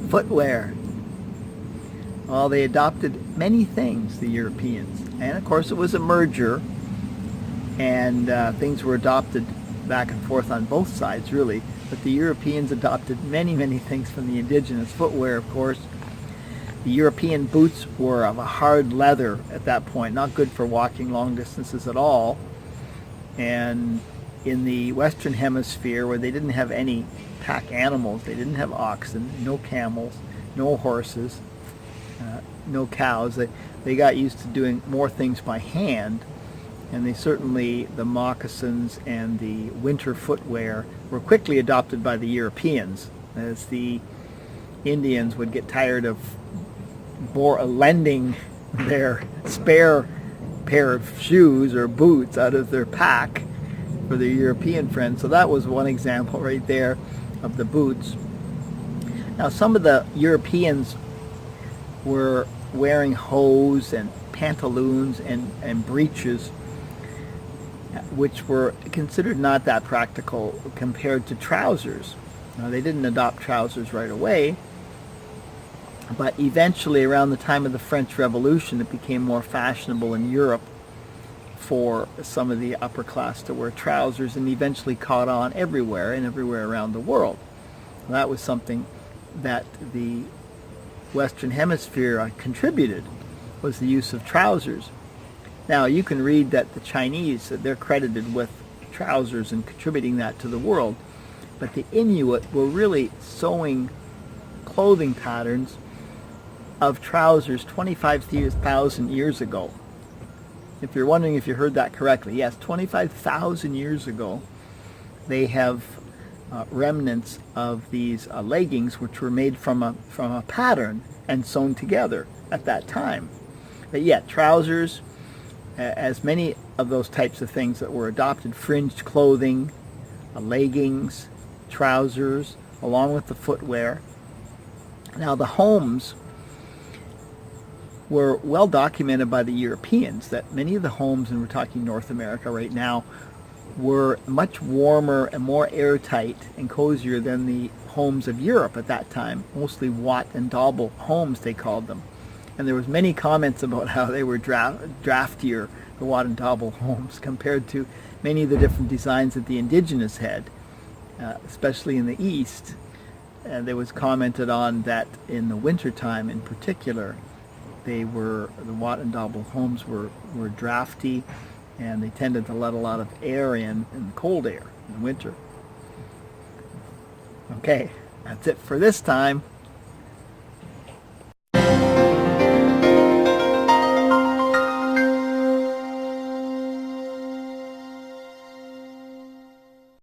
Footwear. Well, they adopted many things, the Europeans. And of course it was a merger, and things were adopted back and forth on both sides, really. But the Europeans adopted many, many things from the indigenous. Footwear, of course. The European boots were of a hard leather at that point, not good for walking long distances at all. And in the Western Hemisphere, where they didn't have any pack animals, they didn't have oxen, no camels, no horses, no cows, they got used to doing more things by hand. And they certainly, the moccasins and the winter footwear were quickly adopted by the Europeans, as the Indians would get tired of lending their spare pair of shoes or boots out of their pack for their European friends. So that was one example right there of the boots. Now some of the Europeans were wearing hose and pantaloons and breeches, which were considered not that practical compared to trousers. Now, they didn't adopt trousers right away, but eventually around the time of the French Revolution it became more fashionable in Europe for some of the upper class to wear trousers, and eventually caught on everywhere and everywhere around the world. That was something that the Western Hemisphere contributed, was the use of trousers. Now you can read that the Chinese, they're credited with trousers and contributing that to the world, but the Inuit were really sewing clothing patterns of trousers 25,000 years ago. If you're wondering if you heard that correctly, yes, 25,000 years ago they have remnants of these leggings which were made from a pattern and sewn together at that time. But yet trousers, as many of those types of things that were adopted, fringed clothing, leggings, trousers, along with the footwear. Now the homes were well documented by the Europeans, that many of the homes, and we're talking North America right now, were much warmer and more airtight and cozier than the homes of Europe at that time, mostly Watt and Daubel homes they called them. And there was many comments about how they were draftier, the Watt and Daubel homes, compared to many of the different designs that the indigenous had, especially in the East. And there was commented on that in the wintertime in particular, the Watt and Daubel homes were drafty, and they tended to let a lot of air in the cold air in the winter. Okay, that's it for this time.